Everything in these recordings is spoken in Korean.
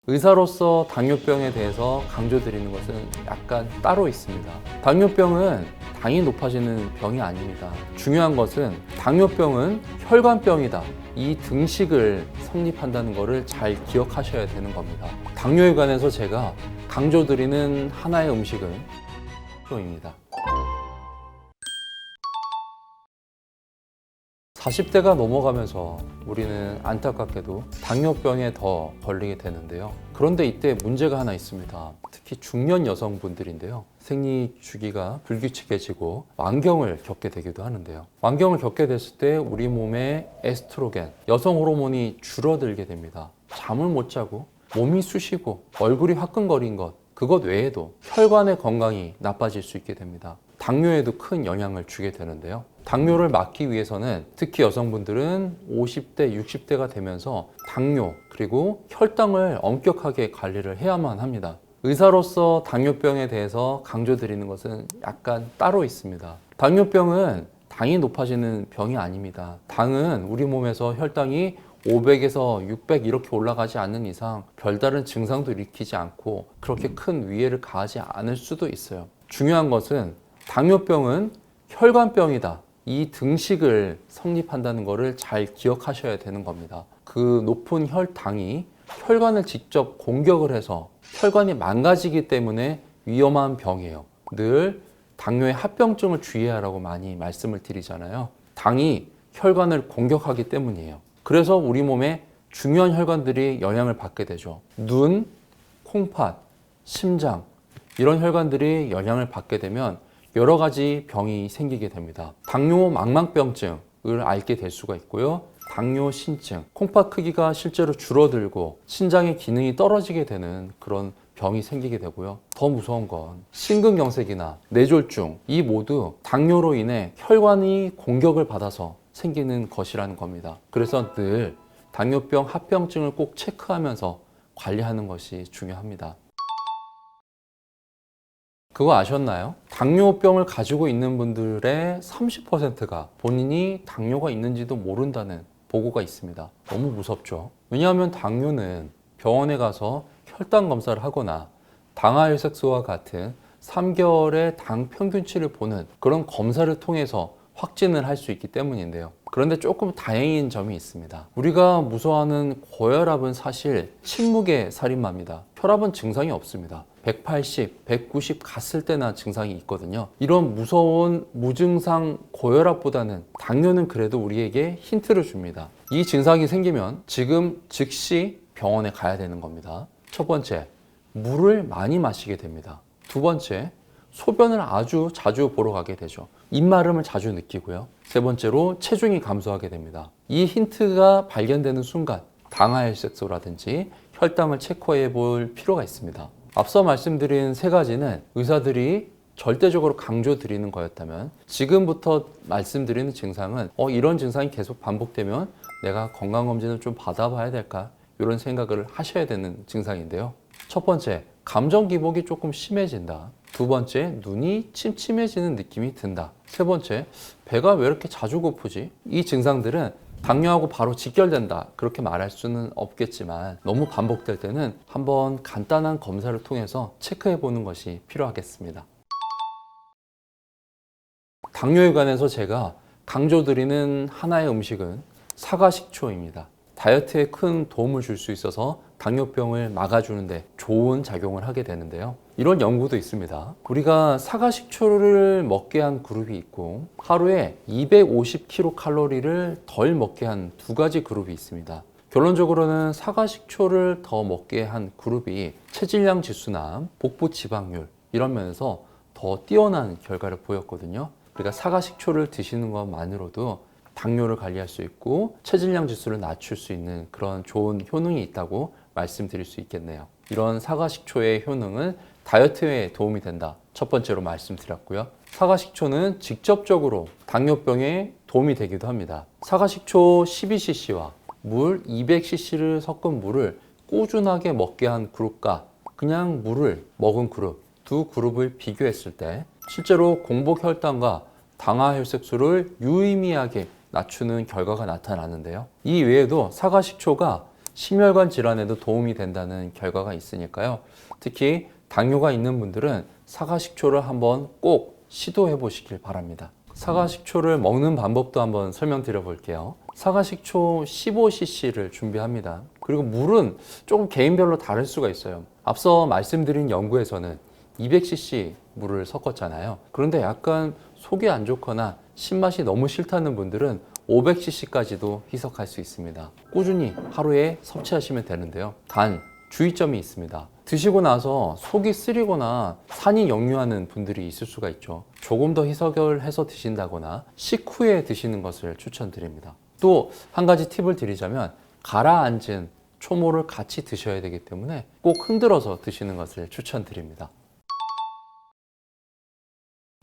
의사로서 당뇨병에 대해서 강조드리는 것은 약간 따로 있습니다. 당뇨병은 당이 높아지는 병이 아닙니다. 중요한 것은 당뇨병은 혈관병이다. 이 등식을 성립한다는 것을 잘 기억하셔야 되는 겁니다. 당뇨에 관해서 제가 강조드리는 하나의 음식은 입니다. 40대가 넘어가면서 우리는 안타깝게도 당뇨병에 더 걸리게 되는데요. 그런데 이때 문제가 하나 있습니다. 특히 중년 여성분들인데요. 생리 주기가 불규칙해지고 만경을 겪게 되기도 하는데요. 만경을 겪게 됐을 때 우리 몸의 에스트로겐, 여성 호르몬이 줄어들게 됩니다. 잠을 못 자고 몸이 쑤시고 얼굴이 화끈거린 것, 그것 외에도 혈관의 건강이 나빠질 수 있게 됩니다. 당뇨에도 큰 영향을 주게 되는데요. 당뇨를 막기 위해서는 특히 여성분들은 50대, 60대가 되면서 당뇨 그리고 혈당을 엄격하게 관리를 해야만 합니다. 의사로서 당뇨병에 대해서 강조드리는 것은 약간 따로 있습니다. 당뇨병은 당이 높아지는 병이 아닙니다. 당은 우리 몸에서 혈당이 500에서 600 이렇게 올라가지 않는 이상 별다른 증상도 일으키지 않고 그렇게 큰 위해를 가하지 않을 수도 있어요. 중요한 것은 당뇨병은 혈관병이다. 이 등식을 성립한다는 것을 잘 기억하셔야 되는 겁니다. 그 높은 혈당이 혈관을 직접 공격을 해서 혈관이 망가지기 때문에 위험한 병이에요. 늘 당뇨의 합병증을 주의하라고 많이 말씀을 드리잖아요. 당이 혈관을 공격하기 때문이에요. 그래서 우리 몸에 중요한 혈관들이 영향을 받게 되죠. 눈, 콩팥, 심장 이런 혈관들이 영향을 받게 되면 여러 가지 병이 생기게 됩니다. 당뇨 망막병증을 앓게 될 수가 있고요. 당뇨 신증, 콩팥 크기가 실제로 줄어들고 신장의 기능이 떨어지게 되는 그런 병이 생기게 되고요. 더 무서운 건 심근경색이나 뇌졸중, 이 모두 당뇨로 인해 혈관이 공격을 받아서 생기는 것이라는 겁니다. 그래서 늘 당뇨병 합병증을 꼭 체크하면서 관리하는 것이 중요합니다. 그거 아셨나요? 당뇨병을 가지고 있는 분들의 30%가 본인이 당뇨가 있는지도 모른다는 보고가 있습니다. 너무 무섭죠? 왜냐하면 당뇨는 병원에 가서 혈당 검사를 하거나 당하혈색소와 같은 3개월의 당 평균치를 보는 그런 검사를 통해서 확진을 할 수 있기 때문인데요. 그런데 조금 다행인 점이 있습니다. 우리가 무서워하는 고혈압은 사실 침묵의 살인마입니다. 혈압은 증상이 없습니다. 180, 190 갔을 때나 증상이 있거든요. 이런 무서운 무증상 고혈압보다는 당뇨는 그래도 우리에게 힌트를 줍니다. 이 증상이 생기면 지금 즉시 병원에 가야 되는 겁니다. 첫 번째, 물을 많이 마시게 됩니다. 두 번째, 소변을 아주 자주 보러 가게 되죠. 입마름을 자주 느끼고요. 세 번째로 체중이 감소하게 됩니다. 이 힌트가 발견되는 순간 당하혈색소라든지 혈당을 체크해 볼 필요가 있습니다. 앞서 말씀드린 세 가지는 의사들이 절대적으로 강조드리는 거였다면 지금부터 말씀드리는 증상은 이런 증상이 계속 반복되면 내가 건강검진을 좀 받아봐야 될까? 이런 생각을 하셔야 되는 증상인데요. 첫 번째, 감정 기복이 조금 심해진다. 두 번째, 눈이 침침해지는 느낌이 든다. 세 번째, 배가 왜 이렇게 자주 고프지? 이 증상들은 당뇨하고 바로 직결된다 그렇게 말할 수는 없겠지만 너무 반복될 때는 한번 간단한 검사를 통해서 체크해 보는 것이 필요하겠습니다. 당뇨에 관해서 제가 강조드리는 하나의 음식은 사과식초입니다. 다이어트에 큰 도움을 줄 수 있어서 당뇨병을 막아주는데 좋은 작용을 하게 되는데요. 이런 연구도 있습니다. 우리가 사과식초를 먹게 한 그룹이 있고 하루에 250kcal를 덜 먹게 한 두 가지 그룹이 있습니다. 결론적으로는 사과식초를 더 먹게 한 그룹이 체질량 지수나 복부 지방률 이런 면에서 더 뛰어난 결과를 보였거든요. 우리가 사과식초를 드시는 것만으로도 당뇨를 관리할 수 있고 체질량 지수를 낮출 수 있는 그런 좋은 효능이 있다고 말씀드릴 수 있겠네요. 이런 사과식초의 효능은 다이어트에 도움이 된다. 첫 번째로 말씀드렸고요. 사과식초는 직접적으로 당뇨병에 도움이 되기도 합니다. 사과식초 12cc와 물 200cc를 섞은 물을 꾸준하게 먹게 한 그룹과 그냥 물을 먹은 그룹, 두 그룹을 비교했을 때 실제로 공복 혈당과 당하혈색소를 유의미하게 낮추는 결과가 나타나는데요. 이 외에도 사과식초가 심혈관 질환에도 도움이 된다는 결과가 있으니까요. 특히 당뇨가 있는 분들은 사과식초를 한번 꼭 시도해 보시길 바랍니다. 사과식초를 먹는 방법도 한번 설명드려 볼게요. 사과식초 15cc를 준비합니다. 그리고 물은 조금 개인별로 다를 수가 있어요. 앞서 말씀드린 연구에서는 200cc 물을 섞었잖아요. 그런데 약간 속이 안 좋거나 신맛이 너무 싫다는 분들은 500cc까지도 희석할 수 있습니다. 꾸준히 하루에 섭취하시면 되는데요. 단 주의점이 있습니다. 드시고 나서 속이 쓰리거나 산이 역류하는 분들이 있을 수가 있죠. 조금 더 희석을 해서 드신다거나 식후에 드시는 것을 추천드립니다. 또 한 가지 팁을 드리자면 가라앉은 초모를 같이 드셔야 되기 때문에 꼭 흔들어서 드시는 것을 추천드립니다.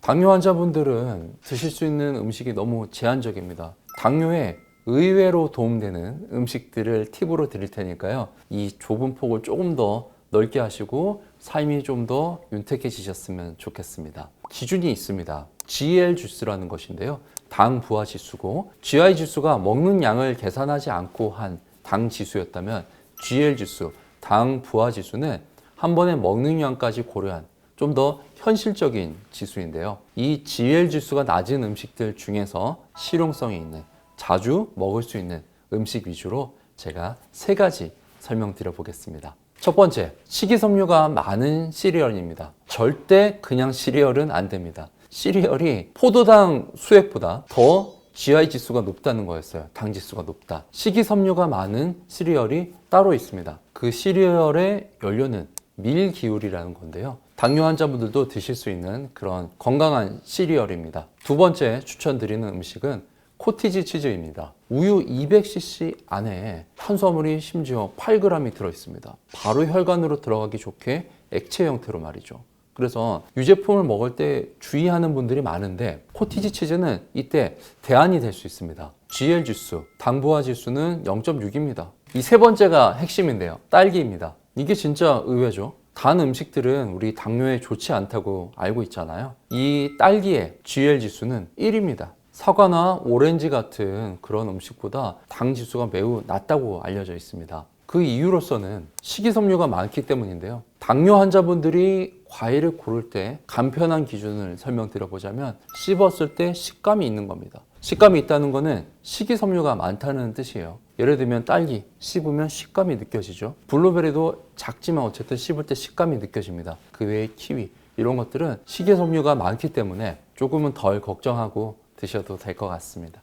당뇨 환자분들은 드실 수 있는 음식이 너무 제한적입니다. 당뇨에 의외로 도움되는 음식들을 팁으로 드릴 테니까요. 이 좁은 폭을 조금 더 넓게 하시고 삶이 좀 더 윤택해지셨으면 좋겠습니다. 기준이 있습니다. GL 주스라는 것인데요. 당 부하 지수고 GI 지수가 먹는 양을 계산하지 않고 한 당 지수였다면 GL 지수, 당 부하 지수는 한 번에 먹는 양까지 고려한 좀 더 현실적인 지수인데요. 이 GL 지수가 낮은 음식들 중에서 실용성이 있는 자주 먹을 수 있는 음식 위주로 제가 3가지 설명드려 보겠습니다. 첫 번째, 식이섬유가 많은 시리얼입니다. 절대 그냥 시리얼은 안 됩니다. 시리얼이 포도당 수액보다 더 GI 지수가 높다는 거였어요. 당 지수가 높다. 식이섬유가 많은 시리얼이 따로 있습니다. 그 시리얼의 연료는 밀기울이라는 건데요. 당뇨 환자분들도 드실 수 있는 그런 건강한 시리얼입니다. 두 번째 추천드리는 음식은 코티지 치즈입니다. 우유 200cc 안에 탄수화물이 심지어 8g이 들어있습니다. 바로 혈관으로 들어가기 좋게 액체 형태로 말이죠. 그래서 유제품을 먹을 때 주의하는 분들이 많은데 코티지 치즈는 이때 대안이 될 수 있습니다. GL 지수, 당 부하 지수는 0.6입니다. 이 세 번째가 핵심인데요. 딸기입니다. 이게 진짜 의외죠. 단 음식들은 우리 당뇨에 좋지 않다고 알고 있잖아요. 이 딸기의 GL 지수는 1입니다. 사과나 오렌지 같은 그런 음식보다 당 지수가 매우 낮다고 알려져 있습니다. 그 이유로서는 식이섬유가 많기 때문인데요. 당뇨 환자분들이 과일을 고를 때 간편한 기준을 설명드려보자면 씹었을 때 식감이 있는 겁니다. 식감이 있다는 것은 식이섬유가 많다는 뜻이에요. 예를 들면 딸기 씹으면 식감이 느껴지죠. 블루베리도 작지만 어쨌든 씹을 때 식감이 느껴집니다. 그 외에 키위 이런 것들은 식이섬유가 많기 때문에 조금은 덜 걱정하고 드셔도 될 것 같습니다.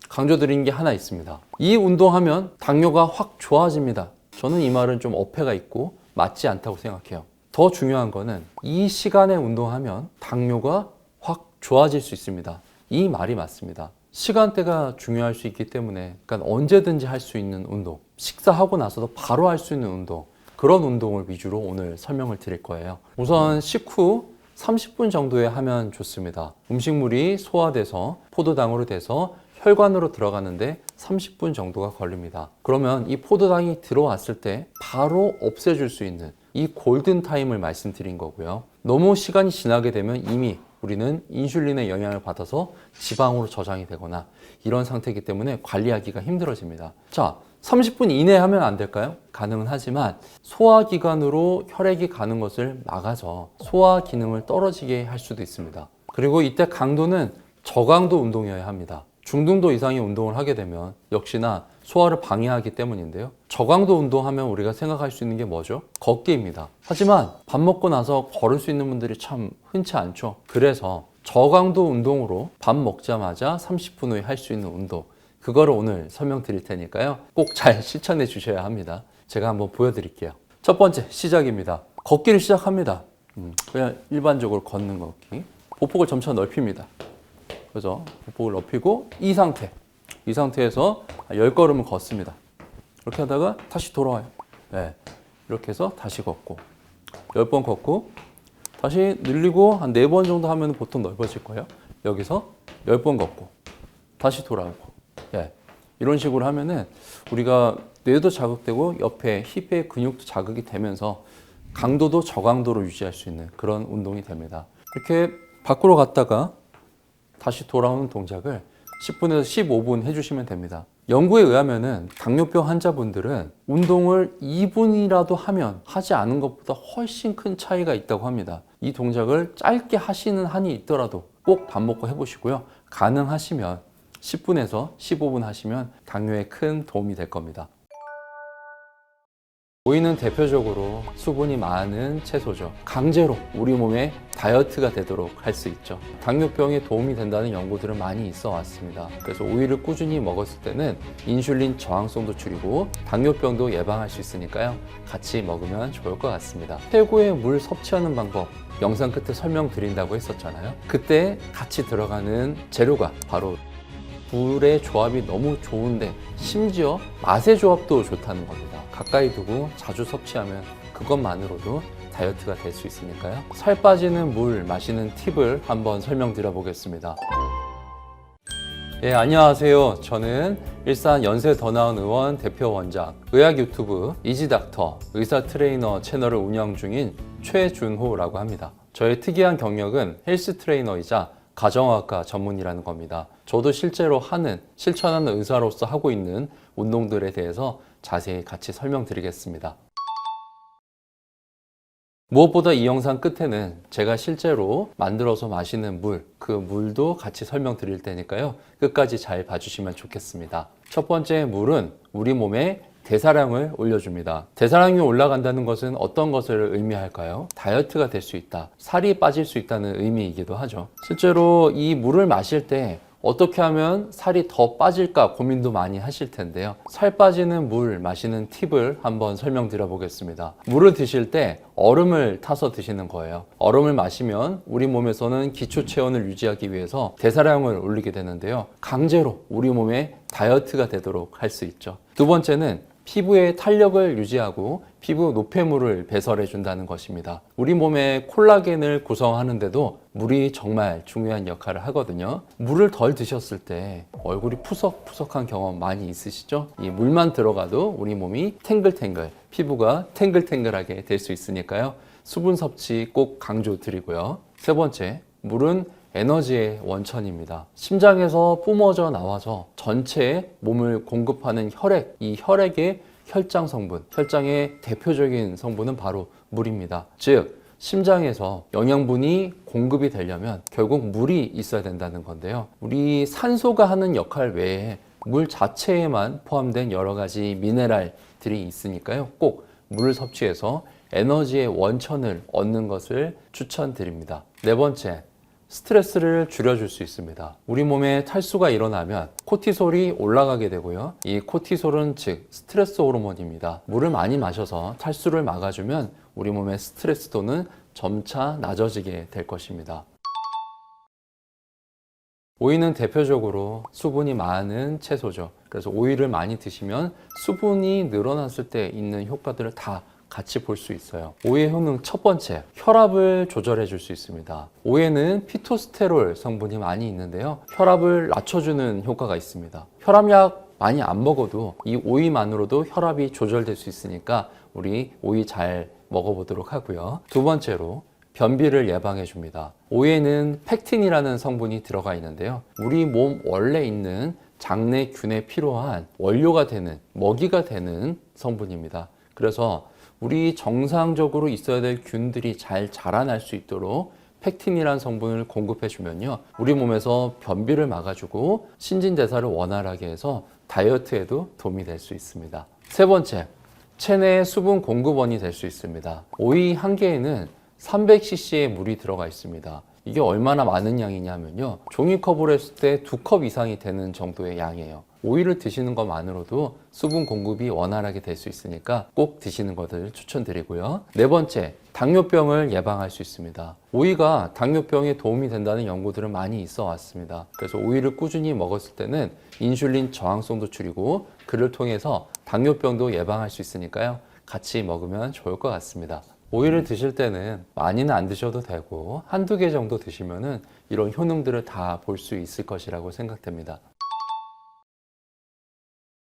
강조드리는 게 하나 있습니다. 이 운동하면 당뇨가 확 좋아집니다. 저는 이 말은 좀 어폐가 있고 맞지 않다고 생각해요. 더 중요한 거는 이 시간에 운동하면 당뇨가 확 좋아질 수 있습니다. 이 말이 맞습니다. 시간대가 중요할 수 있기 때문에 그러니까 언제든지 할 수 있는 운동, 식사하고 나서도 바로 할 수 있는 운동, 그런 운동을 위주로 오늘 설명을 드릴 거예요. 우선 식후 30분 정도에 하면 좋습니다. 음식물이 소화돼서 포도당으로 돼서 혈관으로 들어가는데 30분 정도가 걸립니다. 그러면 이 포도당이 들어왔을 때 바로 없애줄 수 있는 이 골든타임을 말씀드린 거고요. 너무 시간이 지나게 되면 이미 우리는 인슐린의 영향을 받아서 지방으로 저장이 되거나 이런 상태이기 때문에 관리하기가 힘들어집니다. 자, 30분 이내에 하면 안 될까요? 가능은 하지만 소화기관으로 혈액이 가는 것을 막아서 소화 기능을 떨어지게 할 수도 있습니다. 그리고 이때 강도는 저강도 운동이어야 합니다. 중등도 이상의 운동을 하게 되면 역시나 소화를 방해하기 때문인데요. 저강도 운동하면 우리가 생각할 수 있는 게 뭐죠? 걷기입니다. 하지만 밥 먹고 나서 걸을 수 있는 분들이 참 흔치 않죠. 그래서 저강도 운동으로 밥 먹자마자 30분 후에 할 수 있는 운동, 그거를 오늘 설명드릴 테니까요. 꼭 잘 실천해 주셔야 합니다. 제가 한번 보여드릴게요. 첫 번째 시작입니다. 걷기를 시작합니다. 그냥 일반적으로 걷는 걷기. 보폭을 점차 넓힙니다. 그래서 보폭을 넓히고 이 상태에서 10걸음을 걷습니다. 이렇게 하다가 다시 돌아와요. 네, 이렇게 해서 다시 걷고 10번 걷고 다시 늘리고 한 4번 정도 하면 보통 넓어질 거예요. 여기서 10번 걷고 다시 돌아오고 네, 이런 식으로 하면은 우리가 뇌도 자극되고 옆에 힙의 근육도 자극이 되면서 강도도 저강도로 유지할 수 있는 그런 운동이 됩니다. 이렇게 밖으로 갔다가 다시 돌아오는 동작을 10분에서 15분 해주시면 됩니다. 연구에 의하면은 당뇨병 환자분들은 운동을 2분이라도 하면 하지 않은 것보다 훨씬 큰 차이가 있다고 합니다. 이 동작을 짧게 하시는 한이 있더라도 꼭 밥 먹고 해보시고요. 가능하시면 10분에서 15분 하시면 당뇨에 큰 도움이 될 겁니다. 오이는 대표적으로 수분이 많은 채소죠. 강제로 우리 몸에 다이어트가 되도록 할 수 있죠. 당뇨병에 도움이 된다는 연구들은 많이 있어 왔습니다. 그래서 오이를 꾸준히 먹었을 때는 인슐린 저항성도 줄이고 당뇨병도 예방할 수 있으니까요. 같이 먹으면 좋을 것 같습니다. 최고의 물 섭취하는 방법 영상 끝에 설명드린다고 했었잖아요. 그때 같이 들어가는 재료가 바로 물의 조합이 너무 좋은데 심지어 맛의 조합도 좋다는 겁니다. 가까이 두고 자주 섭취하면 그것만으로도 다이어트가 될 수 있으니까요. 살 빠지는 물 마시는 팁을 한번 설명드려 보겠습니다. 예, 안녕하세요. 저는 일산 연세 더 나은 의원 대표 원장, 의학 유튜브 이지닥터 의사 트레이너 채널을 운영 중인 최준호라고 합니다. 저의 특이한 경력은 헬스 트레이너이자 가정의학과 전문이라는 겁니다. 저도 실제로 실천하는 의사로서 하고 있는 운동들에 대해서 자세히 같이 설명드리겠습니다. 무엇보다 이 영상 끝에는 제가 실제로 만들어서 마시는 그 물도 같이 설명드릴 테니까요. 끝까지 잘 봐주시면 좋겠습니다. 첫 번째 물은 우리 몸에 대사량을 올려줍니다. 대사량이 올라간다는 것은 어떤 것을 의미할까요? 다이어트가 될 수 있다, 살이 빠질 수 있다는 의미이기도 하죠. 실제로 이 물을 마실 때 어떻게 하면 살이 더 빠질까 고민도 많이 하실 텐데요. 살 빠지는 물 마시는 팁을 한번 설명드려 보겠습니다. 물을 드실 때 얼음을 타서 드시는 거예요. 얼음을 마시면 우리 몸에서는 기초 체온을 유지하기 위해서 대사량을 올리게 되는데요. 강제로 우리 몸에 다이어트가 되도록 할 수 있죠. 두 번째는 피부의 탄력을 유지하고 피부 노폐물을 배설해 준다는 것입니다. 우리 몸의 콜라겐을 구성하는데도 물이 정말 중요한 역할을 하거든요. 물을 덜 드셨을 때 얼굴이 푸석푸석한 경험 많이 있으시죠? 이 물만 들어가도 우리 몸이 탱글탱글, 피부가 탱글탱글하게 될 수 있으니까요. 수분 섭취 꼭 강조드리고요. 세 번째, 물은 에너지의 원천입니다. 심장에서 뿜어져 나와서 전체 몸을 공급하는 혈액, 이 혈액의 혈장 성분, 혈장의 대표적인 성분은 바로 물입니다. 즉, 심장에서 영양분이 공급이 되려면 결국 물이 있어야 된다는 건데요. 우리 산소가 하는 역할 외에 물 자체에만 포함된 여러 가지 미네랄들이 있으니까요. 꼭 물을 섭취해서 에너지의 원천을 얻는 것을 추천드립니다. 네 번째, 스트레스를 줄여줄 수 있습니다. 우리 몸에 탈수가 일어나면 코티솔이 올라가게 되고요. 이 코티솔은 즉 스트레스 호르몬입니다. 물을 많이 마셔서 탈수를 막아주면 우리 몸의 스트레스도는 점차 낮아지게 될 것입니다. 오이는 대표적으로 수분이 많은 채소죠. 그래서 오이를 많이 드시면 수분이 늘어났을 때 있는 효과들을 다 같이 볼 수 있어요. 오이의 효능 첫 번째, 혈압을 조절해 줄 수 있습니다. 오이에는 피토스테롤 성분이 많이 있는데요. 혈압을 낮춰주는 효과가 있습니다. 혈압약 많이 안 먹어도 이 오이만으로도 혈압이 조절될 수 있으니까 우리 오이 잘 먹어보도록 하고요. 두 번째로, 변비를 예방해 줍니다. 오이에는 팩틴이라는 성분이 들어가 있는데요. 우리 몸 원래 있는 장내균에 필요한 원료가 되는, 먹이가 되는 성분입니다. 그래서 우리 정상적으로 있어야 될 균들이 잘 자라날 수 있도록 팩틴이라는 성분을 공급해 주면요, 우리 몸에서 변비를 막아주고 신진대사를 원활하게 해서 다이어트에도 도움이 될 수 있습니다. 세 번째, 체내 수분 공급원이 될 수 있습니다. 오이 한 개에는 300cc의 물이 들어가 있습니다. 이게 얼마나 많은 양이냐면요, 종이컵으로 했을 때 2컵 이상이 되는 정도의 양이에요. 오이를 드시는 것만으로도 수분 공급이 원활하게 될 수 있으니까 꼭 드시는 것을 추천드리고요. 네 번째, 당뇨병을 예방할 수 있습니다. 오이가 당뇨병에 도움이 된다는 연구들은 많이 있어 왔습니다. 그래서 오이를 꾸준히 먹었을 때는 인슐린 저항성도 줄이고 그를 통해서 당뇨병도 예방할 수 있으니까요. 같이 먹으면 좋을 것 같습니다. 오이를 드실 때는 많이는 안 드셔도 되고 한두 개 정도 드시면은 이런 효능들을 다 볼 수 있을 것이라고 생각됩니다.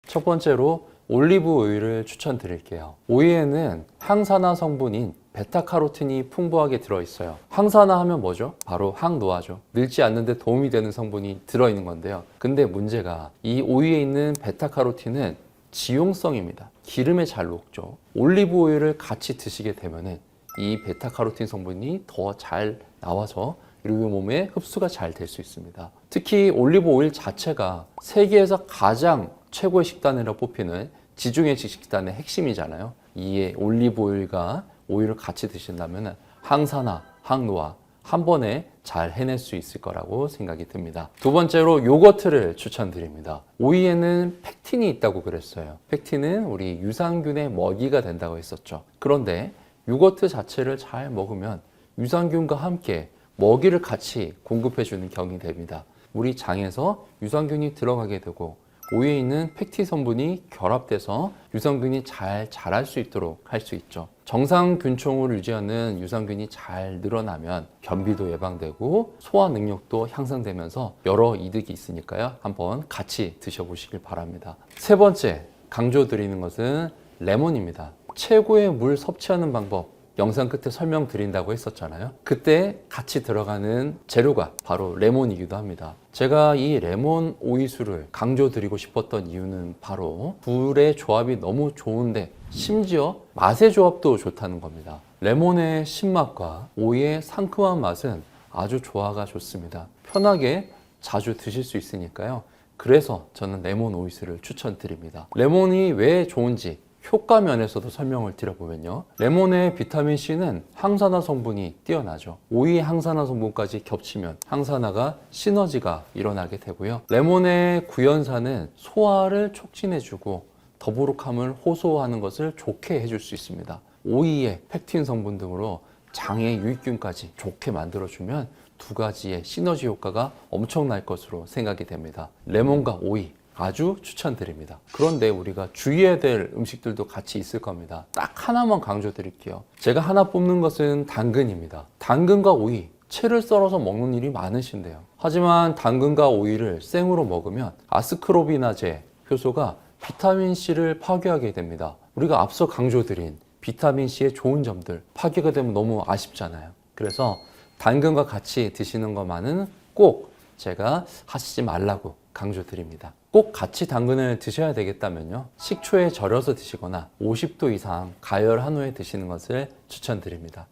첫 번째로 올리브 오일을 추천드릴게요. 오이에는 항산화 성분인 베타카로틴이 풍부하게 들어있어요. 항산화 하면 뭐죠? 바로 항노화죠. 늙지 않는데 도움이 되는 성분이 들어있는 건데요. 근데 문제가 이 오이에 있는 베타카로틴은 지용성입니다. 기름에 잘 녹죠. 올리브 오일을 같이 드시게 되면은 이 베타카로틴 성분이 더 잘 나와서 우리 몸에 흡수가 잘 될 수 있습니다. 특히 올리브 오일 자체가 세계에서 가장 최고의 식단이라고 뽑히는 지중해식 식단의 핵심이잖아요. 이에 올리브 오일과 오일을 같이 드신다면 항산화, 항노화 한 번에 잘 해낼 수 있을 거라고 생각이 듭니다. 두 번째로 요거트를 추천드립니다. 오이에는 펙틴이 있다고 그랬어요. 펙틴은 우리 유산균의 먹이가 된다고 했었죠. 그런데 요거트 자체를 잘 먹으면 유산균과 함께 먹이를 같이 공급해주는 격이 됩니다. 우리 장에서 유산균이 들어가게 되고 오이에 있는 펙틴 성분이 결합돼서 유산균이 잘 자랄 수 있도록 할 수 있죠. 정상 균총을 유지하는 유산균이 잘 늘어나면 변비도 예방되고 소화 능력도 향상되면서 여러 이득이 있으니까요. 한번 같이 드셔보시길 바랍니다. 세 번째 강조드리는 것은 레몬입니다. 최고의 물 섭취하는 방법 영상 끝에 설명드린다고 했었잖아요. 그때 같이 들어가는 재료가 바로 레몬이기도 합니다. 제가 이 레몬 오이수를 강조드리고 싶었던 이유는 바로 둘의 조합이 너무 좋은데 심지어 맛의 조합도 좋다는 겁니다. 레몬의 신맛과 오이의 상큼한 맛은 아주 조화가 좋습니다. 편하게 자주 드실 수 있으니까요. 그래서 저는 레몬 오이수를 추천드립니다. 레몬이 왜 좋은지 효과 면에서도 설명을 드려보면요. 레몬의 비타민C는 항산화 성분이 뛰어나죠. 오이의 항산화 성분까지 겹치면 항산화가 시너지가 일어나게 되고요. 레몬의 구연산은 소화를 촉진해주고 더부룩함을 호소하는 것을 좋게 해줄 수 있습니다. 오이의 펙틴 성분 등으로 장의 유익균까지 좋게 만들어주면 두 가지의 시너지 효과가 엄청날 것으로 생각이 됩니다. 레몬과 오이 아주 추천드립니다. 그런데 우리가 주의해야 될 음식들도 같이 있을 겁니다. 딱 하나만 강조드릴게요. 제가 하나 뽑는 것은 당근입니다. 당근과 오이, 채를 썰어서 먹는 일이 많으신데요. 하지만 당근과 오이를 생으로 먹으면 아스크로비나제 효소가 비타민C를 파괴하게 됩니다. 우리가 앞서 강조드린 비타민C의 좋은 점들 파괴가 되면 너무 아쉽잖아요. 그래서 당근과 같이 드시는 것만은 꼭 제가 하시지 말라고 강조드립니다. 꼭 같이 당근을 드셔야 되겠다면요. 식초에 절여서 드시거나 50도 이상 가열한 후에 드시는 것을 추천드립니다.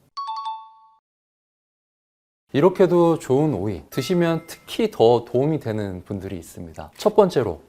이렇게도 좋은 오이 드시면 특히 더 도움이 되는 분들이 있습니다. 첫 번째로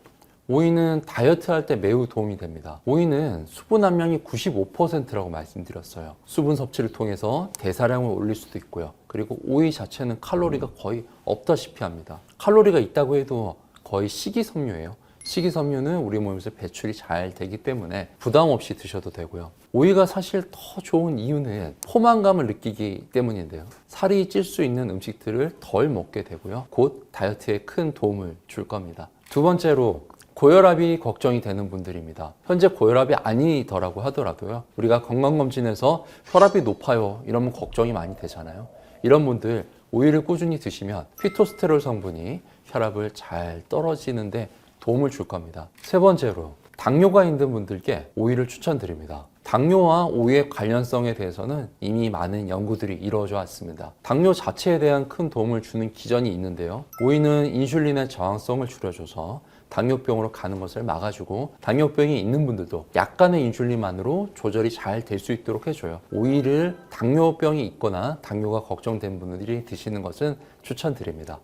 오이는 다이어트 할 때 매우 도움이 됩니다. 오이는 수분 함량이 95%라고 말씀드렸어요. 수분 섭취를 통해서 대사량을 올릴 수도 있고요. 그리고 오이 자체는 칼로리가 거의 없다시피 합니다. 칼로리가 있다고 해도 거의 식이섬유예요. 식이섬유는 우리 몸에서 배출이 잘 되기 때문에 부담 없이 드셔도 되고요. 오이가 사실 더 좋은 이유는 포만감을 느끼기 때문인데요. 살이 찔 수 있는 음식들을 덜 먹게 되고요. 곧 다이어트에 큰 도움을 줄 겁니다. 두 번째로 고혈압이 걱정이 되는 분들입니다. 현재 고혈압이 아니더라고 하더라도요. 우리가 건강검진에서 혈압이 높아요 이러면 걱정이 많이 되잖아요. 이런 분들 오이를 꾸준히 드시면 피토스테롤 성분이 혈압을 잘 떨어지는데 도움을 줄 겁니다. 세 번째로 당뇨가 있는 분들께 오이를 추천드립니다. 당뇨와 오이의 관련성에 대해서는 이미 많은 연구들이 이루어져 왔습니다. 당뇨 자체에 대한 큰 도움을 주는 기전이 있는데요. 오이는 인슐린의 저항성을 줄여줘서 당뇨병으로 가는 것을 막아주고 당뇨병이 있는 분들도 약간의 인슐린만으로 조절이 잘 될 수 있도록 해줘요. 오이를 당뇨병이 있거나 당뇨가 걱정된 분들이 드시는 것은 추천드립니다.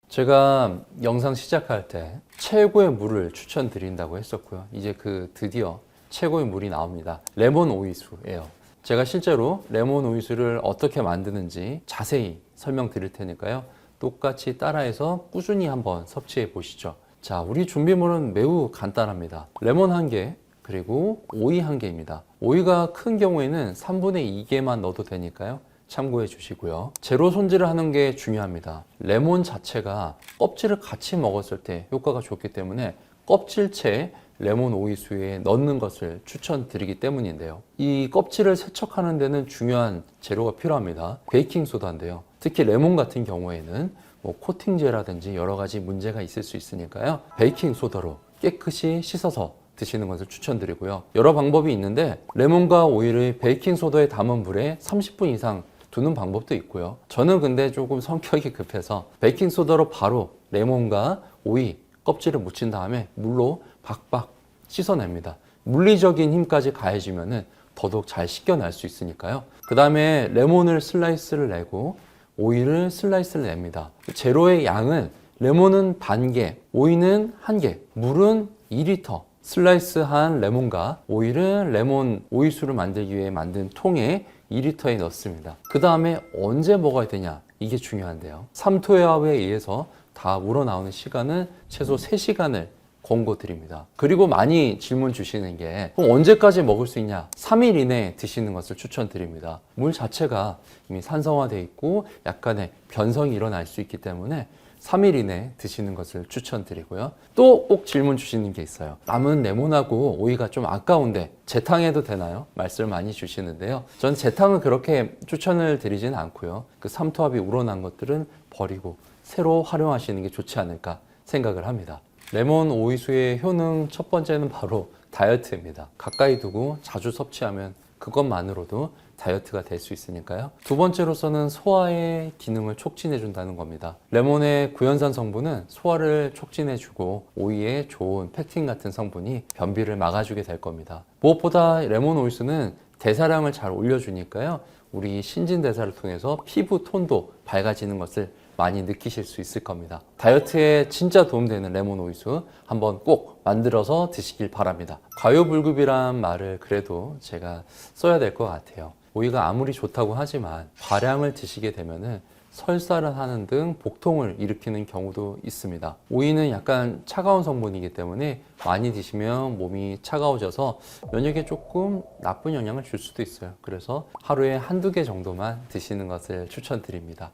제가 영상 시작할 때 최고의 물을 추천드린다고 했었고요. 이제 드디어 최고의 물이 나옵니다. 레몬 오이수예요. 제가 실제로 레몬 오이수를 어떻게 만드는지 자세히 설명드릴 테니까요. 똑같이 따라해서 꾸준히 한번 섭취해 보시죠. 자, 우리 준비물은 매우 간단합니다. 레몬 1개, 그리고 오이 1개입니다. 오이가 큰 경우에는 3분의 2개만 넣어도 되니까요. 참고해 주시고요. 제로 손질을 하는 게 중요합니다. 레몬 자체가 껍질을 같이 먹었을 때 효과가 좋기 때문에 껍질째 레몬 오이수에 넣는 것을 추천드리기 때문인데요. 이 껍질을 세척하는 데는 중요한 재료가 필요합니다. 베이킹소다인데요. 특히 레몬 같은 경우에는 코팅제라든지 여러 가지 문제가 있을 수 있으니까요. 베이킹소다로 깨끗이 씻어서 드시는 것을 추천드리고요. 여러 방법이 있는데 레몬과 오이를 베이킹소다에 담은 물에 30분 이상 두는 방법도 있고요. 저는 근데 조금 성격이 급해서 베이킹소다로 바로 레몬과 오이 껍질을 묻힌 다음에 물로 박박 씻어냅니다. 물리적인 힘까지 가해지면은 더더욱 잘 씻겨낼 수 있으니까요. 그 다음에 레몬을 슬라이스를 내고 오이를 슬라이스를 냅니다. 재료의 양은 레몬은 반 개, 오이는 한 개, 물은 2리터. 슬라이스한 레몬과 오이를 레몬 오이수를 만들기 위해 만든 통에 2리터에 넣습니다. 그 다음에 언제 먹어야 되냐? 이게 중요한데요. 삼투압에 의해서 다 우러나오는 시간은 최소 3시간을 권고드립니다. 그리고 많이 질문 주시는 게 그럼 언제까지 먹을 수 있냐? 3일 이내에 드시는 것을 추천드립니다. 물 자체가 이미 산성화되어 있고 약간의 변성이 일어날 수 있기 때문에 3일 이내에 드시는 것을 추천드리고요. 또 꼭 질문 주시는 게 있어요. 남은 레몬하고 오이가 좀 아까운데 재탕해도 되나요? 말씀을 많이 주시는데요. 전 재탕은 그렇게 추천을 드리지는 않고요. 그 삼투압이 우러난 것들은 버리고 새로 활용하시는 게 좋지 않을까 생각을 합니다. 레몬 오이수의 효능 첫 번째는 바로 다이어트입니다. 가까이 두고 자주 섭취하면 그것만으로도 다이어트가 될 수 있으니까요. 두 번째로서는 소화의 기능을 촉진해 준다는 겁니다. 레몬의 구연산 성분은 소화를 촉진해 주고 오이의 좋은 팩틴 같은 성분이 변비를 막아주게 될 겁니다. 무엇보다 레몬 오이수는 대사량을 잘 올려주니까요. 우리 신진대사를 통해서 피부 톤도 밝아지는 것을 많이 느끼실 수 있을 겁니다. 다이어트에 진짜 도움되는 레몬 오이수 한번 꼭 만들어서 드시길 바랍니다. 과요불급이란 말을 그래도 제가 써야 될 것 같아요. 오이가 아무리 좋다고 하지만 과량을 드시게 되면은 설사를 하는 등 복통을 일으키는 경우도 있습니다. 오이는 약간 차가운 성분이기 때문에 많이 드시면 몸이 차가워져서 면역에 조금 나쁜 영향을 줄 수도 있어요. 그래서 하루에 한두 개 정도만 드시는 것을 추천드립니다.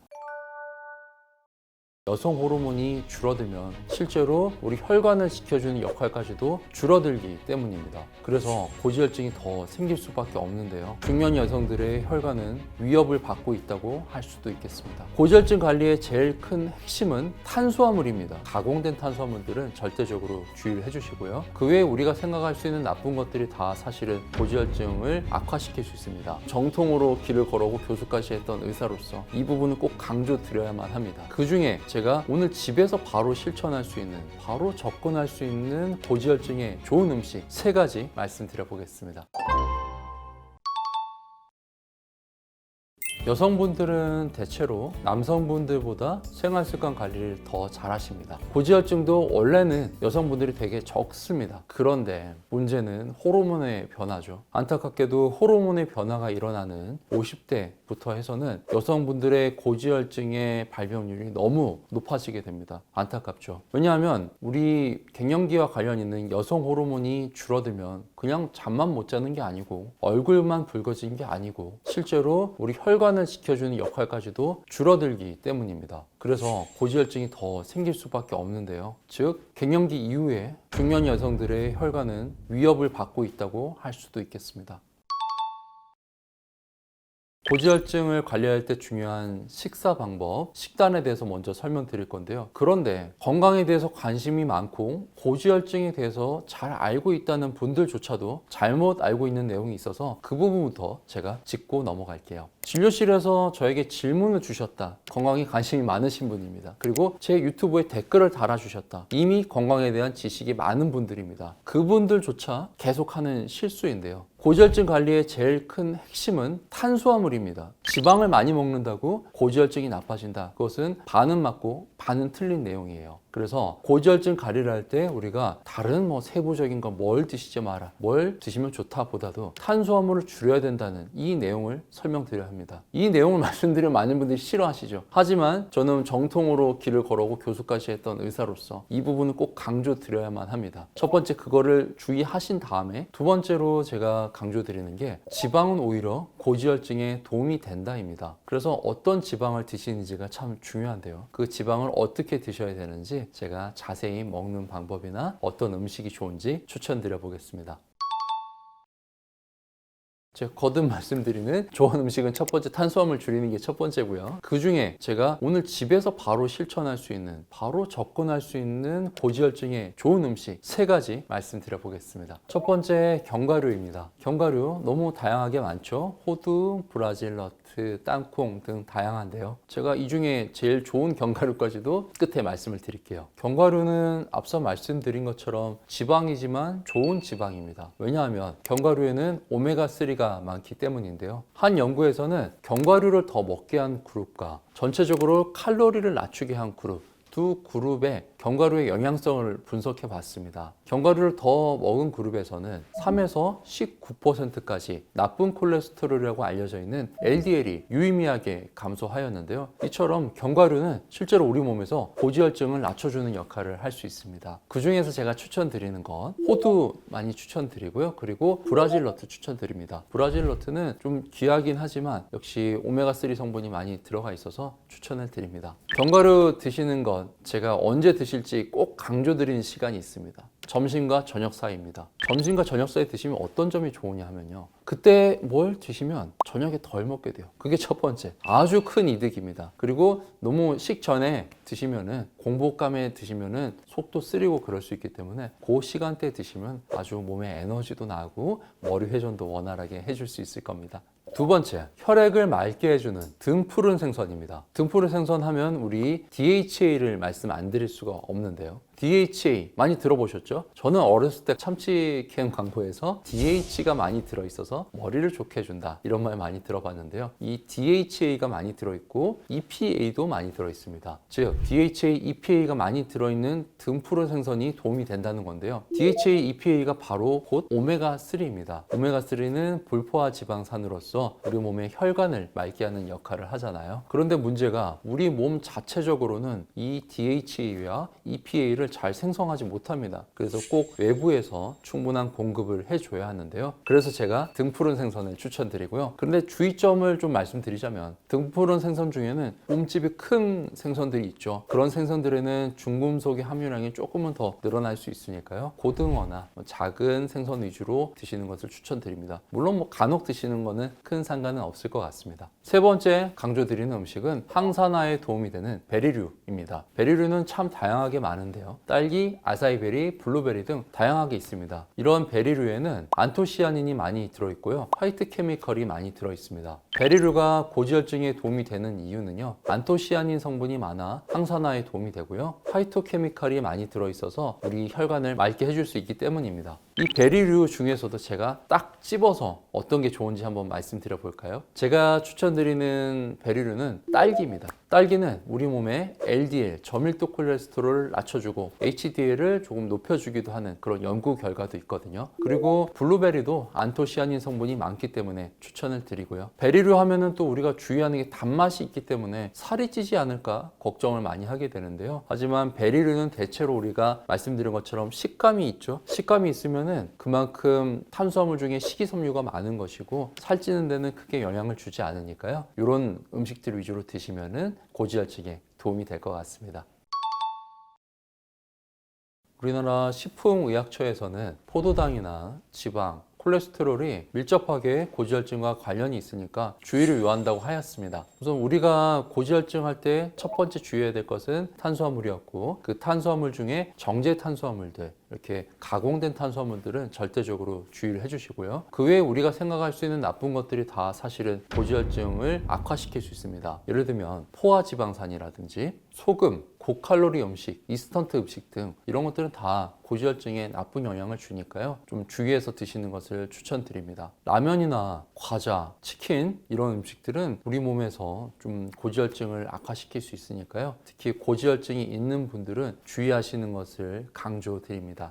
여성 호르몬이 줄어들면 실제로 우리 혈관을 지켜주는 역할까지도 줄어들기 때문입니다. 그래서 고지혈증이 더 생길 수밖에 없는데요. 중년 여성들의 혈관은 위협을 받고 있다고 할 수도 있겠습니다. 고지혈증 관리의 제일 큰 핵심은 탄수화물입니다. 가공된 탄수화물들은 절대적으로 주의를 해주시고요. 그 외에 우리가 생각할 수 있는 나쁜 것들이 다 사실은 고지혈증을 악화시킬 수 있습니다. 정통으로 길을 걸어오고 교수까지 했던 의사로서 이 부분은 꼭 강조드려야만 합니다. 그 중에 제가 오늘 집에서 바로 실천할 수 있는, 바로 접근할 수 있는 고지혈증에 좋은 음식 3가지 말씀드려 보겠습니다. 여성분들은 대체로 남성분들보다 생활습관 관리를 더 잘하십니다. 고지혈증도 원래는 여성분들이 되게 적습니다. 그런데 문제는 호르몬의 변화죠. 안타깝게도 호르몬의 변화가 일어나는 50대부터 해서는 여성분들의 고지혈증의 발병률이 너무 높아지게 됩니다. 안타깝죠. 왜냐하면 우리 갱년기와 관련 있는 여성 호르몬이 줄어들면 그냥 잠만 못 자는 게 아니고 얼굴만 붉어진 게 아니고 실제로 우리 혈관을 지켜주는 역할까지도 줄어들기 때문입니다. 그래서 고지혈증이 더 생길 수밖에 없는데요. 즉 갱년기 이후에 중년 여성들의 혈관은 위협을 받고 있다고 할 수도 있겠습니다. 고지혈증을 관리할 때 중요한 식사 방법, 식단에 대해서 먼저 설명드릴 건데요. 그런데 건강에 대해서 관심이 많고 고지혈증에 대해서 잘 알고 있다는 분들조차도 잘못 알고 있는 내용이 있어서 그 부분부터 제가 짚고 넘어갈게요. 진료실에서 저에게 질문을 주셨다. 건강에 관심이 많으신 분입니다. 그리고 제 유튜브에 댓글을 달아주셨다. 이미 건강에 대한 지식이 많은 분들입니다. 그분들조차 계속하는 실수인데요. 고지혈증 관리의 제일 큰 핵심은 탄수화물입니다. 지방을 많이 먹는다고 고지혈증이 나빠진다. 그것은 반은 맞고 반은 틀린 내용이에요. 그래서 고지혈증 관리를 할 때 우리가 다른 세부적인 거 뭘 드시지 마라, 뭘 드시면 좋다 보다도 탄수화물을 줄여야 된다는 이 내용을 설명드려야 합니다. 이 내용을 말씀드리면 많은 분들이 싫어하시죠. 하지만 저는 정통으로 길을 걸어오고 교수까지 했던 의사로서 이 부분은 꼭 강조드려야만 합니다. 첫 번째 그거를 주의하신 다음에 두 번째로 제가 강조드리는 게 지방은 오히려 고지혈증에 도움이 된다입니다. 그래서 어떤 지방을 드시는지가 참 중요한데요. 그 지방을 어떻게 드셔야 되는지 제가 자세히 먹는 방법이나 어떤 음식이 좋은지 추천드려 보겠습니다. 제가 거듭 말씀드리는 좋은 음식은 첫 번째 탄수화물 줄이는 게 첫 번째고요. 그 중에 제가 오늘 집에서 바로 실천할 수 있는, 바로 접근할 수 있는 고지혈증에 좋은 음식 세 가지 말씀드려 보겠습니다. 첫 번째 견과류입니다. 견과류 너무 다양하게 많죠. 호두, 브라질 너트, 땅콩 등 다양한데요. 제가 이 중에 제일 좋은 견과류까지도 끝에 말씀을 드릴게요. 견과류는 앞서 말씀드린 것처럼 지방이지만 좋은 지방입니다. 왜냐하면 견과류에는 오메가3가 많기 때문인데요. 한 연구에서는 견과류를 더 먹게 한 그룹과 전체적으로 칼로리를 낮추게 한 그룹, 두 그룹의 견과류의 영양성을 분석해 봤습니다. 견과류를 더 먹은 그룹에서는 3에서 19%까지 나쁜 콜레스테롤이라고 알려져 있는 LDL이 유의미하게 감소하였는데요. 이처럼 견과류는 실제로 우리 몸에서 고지혈증을 낮춰주는 역할을 할 수 있습니다. 그 중에서 제가 추천드리는 건 호두 많이 추천드리고요. 그리고 브라질 너트 추천드립니다. 브라질 너트는 좀 귀하긴 하지만 역시 오메가3 성분이 많이 들어가 있어서 추천을 드립니다. 견과류 드시는 건 제가 언제 드실지 꼭 강조드리는 시간이 있습니다. 점심과 저녁 사이입니다. 점심과 저녁 사이 드시면 어떤 점이 좋으냐 하면요. 그때 뭘 드시면 저녁에 덜 먹게 돼요. 그게 첫 번째. 아주 큰 이득입니다. 그리고 너무 식전에 드시면은 공복감에 드시면은 속도 쓰리고 그럴 수 있기 때문에 그 시간대에 드시면 아주 몸에 에너지도 나고 머리 회전도 원활하게 해줄 수 있을 겁니다. 두 번째, 혈액을 맑게 해주는 등푸른 생선입니다. 등푸른 생선 하면 우리 DHA를 말씀 안 드릴 수가 없는데요. DHA 많이 들어보셨죠? 저는 어렸을 때 참치캔 광고에서 DH가 많이 들어있어서 머리를 좋게 해준다 이런 말 많이 들어봤는데요. 이 DHA가 많이 들어있고 EPA도 많이 들어있습니다. 즉 DHA, EPA가 많이 들어있는 등푸른 생선이 도움이 된다는 건데요. DHA, EPA가 바로 곧 오메가3입니다. 오메가3는 불포화 지방산으로서 우리 몸의 혈관을 맑게 하는 역할을 하잖아요. 그런데 문제가 우리 몸 자체적으로는 이 DHA와 EPA를 잘 생성하지 못합니다. 그래서 꼭 외부에서 충분한 공급을 해줘야 하는데요. 그래서 제가 등푸른 생선을 추천드리고요. 그런데 주의점을 좀 말씀드리자면 등푸른 생선 중에는 몸집이 큰 생선들이 있죠. 그런 생선들에는 중금속의 함유량이 조금은 더 늘어날 수 있으니까요. 고등어나 작은 생선 위주로 드시는 것을 추천드립니다. 물론 간혹 드시는 거는 큰 상관은 없을 것 같습니다. 세 번째 강조드리는 음식은 항산화에 도움이 되는 베리류입니다. 베리류는 참 다양하게 많은데요. 딸기, 아사이베리, 블루베리 등 다양하게 있습니다. 이런 베리류에는 안토시아닌이 많이 들어있고요. 화이트 케미컬이 많이 들어있습니다. 베리류가 고지혈증에 도움이 되는 이유는요. 안토시아닌 성분이 많아 항산화에 도움이 되고요. 화이트 케미컬이 많이 들어있어서 우리 혈관을 맑게 해줄 수 있기 때문입니다. 이 베리류 중에서도 제가 딱 집어서 어떤 게 좋은지 한번 말씀드려 볼까요? 제가 추천드리는 베리류는 딸기입니다. 딸기는 우리 몸에 LDL, 저밀도 콜레스테롤을 낮춰주고 HDL을 조금 높여주기도 하는 그런 연구 결과도 있거든요. 그리고 블루베리도 안토시아닌 성분이 많기 때문에 추천을 드리고요. 베리류 하면은 또 우리가 주의하는 게 단맛이 있기 때문에 살이 찌지 않을까 걱정을 많이 하게 되는데요. 하지만 베리류는 대체로 우리가 말씀드린 것처럼 식감이 있죠. 식감이 있으면은 그만큼 탄수화물 중에 식이섬유가 많은 것이고 살찌는 데는 크게 영향을 주지 않으니까요. 이런 음식들 위주로 드시면은 고지혈증에 도움이 될 것 같습니다. 우리나라 식품의약처에서는 포도당이나 지방, 콜레스테롤이 밀접하게 고지혈증과 관련이 있으니까 주의를 요한다고 하였습니다. 우선 우리가 고지혈증 할 때 첫 번째 주의해야 될 것은 탄수화물이었고 그 탄수화물 중에 정제 탄수화물들 이렇게 가공된 탄수화물들은 절대적으로 주의를 해주시고요. 그 외에 우리가 생각할 수 있는 나쁜 것들이 다 사실은 고지혈증을 악화시킬 수 있습니다. 예를 들면 포화지방산이라든지 소금, 고칼로리 음식, 인스턴트 음식 등 이런 것들은 다 고지혈증에 나쁜 영향을 주니까요. 좀 주의해서 드시는 것을 추천드립니다. 라면이나 과자, 치킨 이런 음식들은 우리 몸에서 좀 고지혈증을 악화시킬 수 있으니까요. 특히 고지혈증이 있는 분들은 주의하시는 것을 강조드립니다.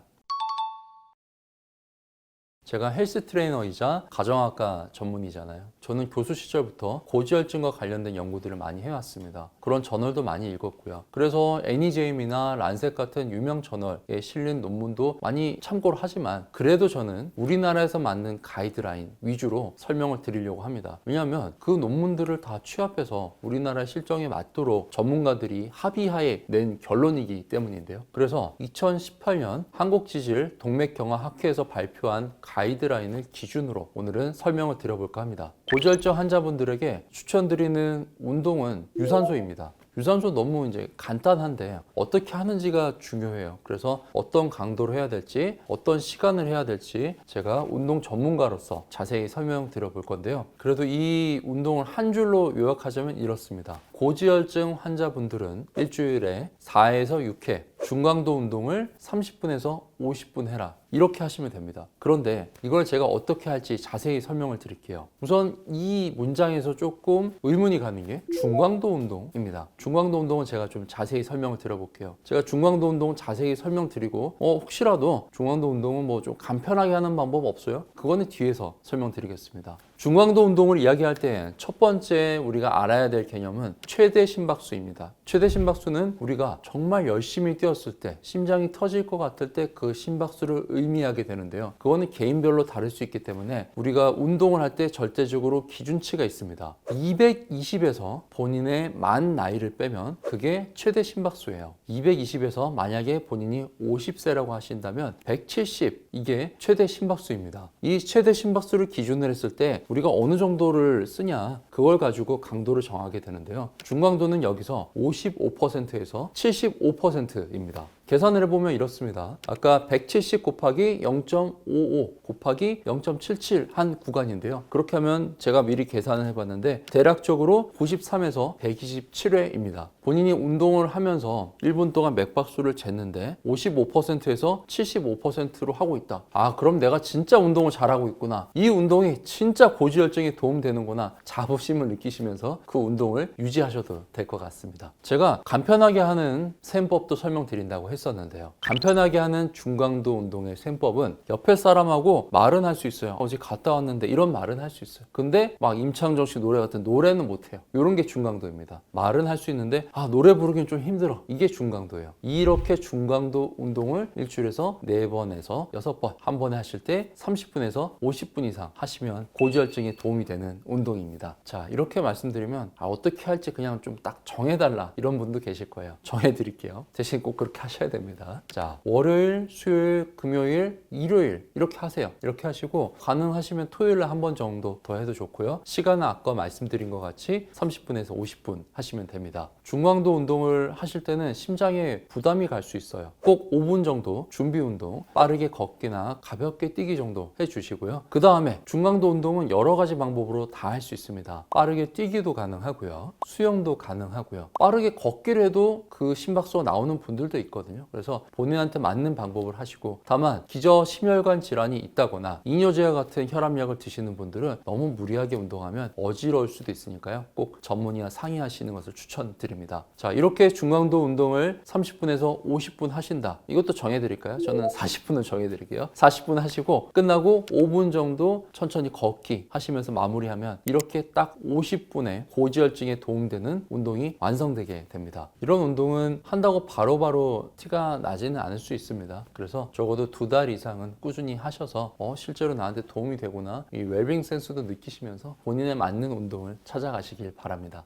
제가 헬스 트레이너이자 가정학과 전문의잖아요. 저는 교수 시절부터 고지혈증과 관련된 연구들을 많이 해왔습니다. 그런 저널도 많이 읽었고요. 그래서 애니제임이나 란셋 같은 유명 저널에 실린 논문도 많이 참고를 하지만 그래도 저는 우리나라에서 만든 가이드라인 위주로 설명을 드리려고 합니다. 왜냐하면 그 논문들을 다 취합해서 우리나라 실정에 맞도록 전문가들이 합의하에 낸 결론이기 때문인데요. 그래서 2018년 한국지질 동맥경화학회에서 발표한 가이드라인을 기준으로 오늘은 설명을 드려볼까 합니다. 고지혈증 환자분들에게 추천드리는 운동은 유산소입니다. 유산소 너무 이제 간단한데 어떻게 하는지가 중요해요. 그래서 어떤 강도로 해야 될지, 어떤 시간을 해야 될지 제가 운동 전문가로서 자세히 설명드려 볼 건데요. 그래도 이 운동을 한 줄로 요약하자면 이렇습니다. 고지혈증 환자분들은 일주일에 4에서 6회 중강도 운동을 30분에서 50분 해라. 이렇게 하시면 됩니다. 그런데 이걸 제가 어떻게 할지 자세히 설명을 드릴게요. 우선 이 문장에서 조금 의문이 가는 게 중강도 운동입니다. 중강도 운동은 제가 좀 자세히 설명을 드려볼게요. 제가 중강도 운동 자세히 설명드리고 혹시라도 중강도 운동은 뭐 좀 간편하게 하는 방법 없어요? 그거는 뒤에서 설명드리겠습니다. 중강도 운동을 이야기할 때 첫 번째 우리가 알아야 될 개념은 최대 심박수입니다. 최대 심박수는 우리가 정말 열심히 뛰었을 때 심장이 터질 것 같을 때 그 심박수를 의미하게 되는데요. 그거는 개인별로 다를 수 있기 때문에 우리가 운동을 할 때 절대적으로 기준치가 있습니다. 220에서 본인의 만 나이를 빼면 그게 최대 심박수예요. 220에서 만약에 본인이 50세라고 하신다면 170 이게 최대 심박수입니다. 이 최대 심박수를 기준으로 했을 때 우리가 어느 정도를 쓰냐 그걸 가지고 강도를 정하게 되는데요. 중강도는 여기서 55%에서 75%입니다. 계산을 해보면 이렇습니다. 아까 170 곱하기 0.55 곱하기 0.77 한 구간인데요. 그렇게 하면 제가 미리 계산을 해봤는데 대략적으로 93에서 127회입니다. 본인이 운동을 하면서 1분 동안 맥박수를 쟀는데 55%에서 75%로 하고 있다. 아, 그럼 내가 진짜 운동을 잘하고 있구나. 이 운동이 진짜 고지혈증에 도움되는구나. 자부심을 느끼시면서 그 운동을 유지하셔도 될 것 같습니다. 제가 간편하게 하는 셈법도 설명드린다고 했었는데요. 간편하게 하는 중강도 운동의 셈법은 옆에 사람하고 말은 할 수 있어요. 어제 갔다 왔는데 이런 말은 할 수 있어요. 근데 막 임창정 씨 노래 같은 노래는 못해요. 이런 게 중강도입니다. 말은 할 수 있는데 노래 부르긴 좀 힘들어. 이게 중강도예요. 이렇게 중강도 운동을 일주일에서 4번에서 6번 한 번에 하실 때 30분에서 50분 이상 하시면 고지혈증에 도움이 되는 운동입니다. 자, 이렇게 말씀드리면 어떻게 할지 그냥 좀 딱 정해달라 이런 분도 계실 거예요. 정해드릴게요. 대신 꼭 그렇게 하셔야 됩니다. 자, 월요일, 수요일, 금요일, 일요일 이렇게 하세요. 이렇게 하시고 가능하시면 토요일에 한 번 정도 더 해도 좋고요. 시간은 아까 말씀드린 것 같이 30분에서 50분 하시면 됩니다. 중강도 운동을 하실 때는 심장에 부담이 갈 수 있어요. 꼭 5분 정도 준비 운동, 빠르게 걷기나 가볍게 뛰기 정도 해주시고요. 그 다음에 중강도 운동은 여러 가지 방법으로 다 할 수 있습니다. 빠르게 뛰기도 가능하고요. 수영도 가능하고요. 빠르게 걷기를 해도 그 심박수가 나오는 분들도 있거든요. 그래서 본인한테 맞는 방법을 하시고, 다만 기저 심혈관 질환이 있다거나 이뇨제와 같은 혈압약을 드시는 분들은 너무 무리하게 운동하면 어지러울 수도 있으니까요. 꼭 전문의와 상의하시는 것을 추천드립니다. 자, 이렇게 중강도 운동을 30분에서 50분 하신다. 이것도 정해드릴까요? 저는 40분을 정해드릴게요. 40분 하시고 끝나고 5분 정도 천천히 걷기 하시면서 마무리하면 이렇게 딱 50분의 고지혈증에 도움되는 운동이 완성되게 됩니다. 이런 운동은 한다고 바로바로 티가 나지는 않을 수 있습니다. 그래서 적어도 2달 이상은 꾸준히 하셔서 실제로 나한테 도움이 되구나, 이 웰빙 센스도 느끼시면서 본인에 맞는 운동을 찾아가시길 바랍니다.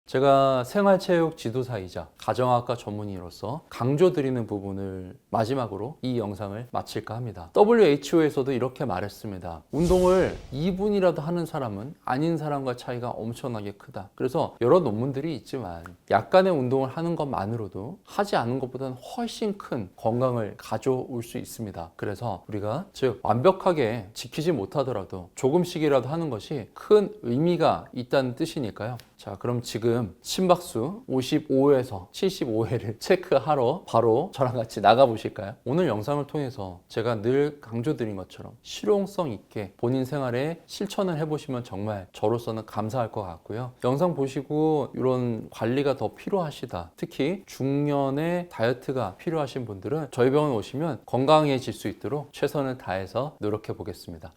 제가 생활체육 지도사이자 가정학과 전문의로서 강조드리는 부분을 마지막으로 이 영상을 마칠까 합니다. WHO에서도 이렇게 말했습니다. 운동을 2분이라도 하는 사람은 아닌 사람과 차이가 엄청나게 크다. 그래서 여러 논문들이 있지만 약간의 운동을 하는 것만으로도 하지 않은 것보다는 훨씬 큰 건강을 가져올 수 있습니다. 그래서 우리가 즉 완벽하게 지키지 못하더라도 조금씩이라도 하는 것이 큰 의미가 있다는 뜻이니까요. 자, 그럼 지금 심박수 55회에서 75회를 체크하러 바로 저랑 같이 나가보실까요? 오늘 영상을 통해서 제가 늘 강조드린 것처럼 실용성 있게 본인 생활에 실천을 해보시면 정말 저로서는 감사할 것 같고요. 영상 보시고 이런 관리가 더 필요하시다, 특히 중년의 다이어트가 필요하신 분들은 저희 병원 오시면 건강해질 수 있도록 최선을 다해서 노력해 보겠습니다.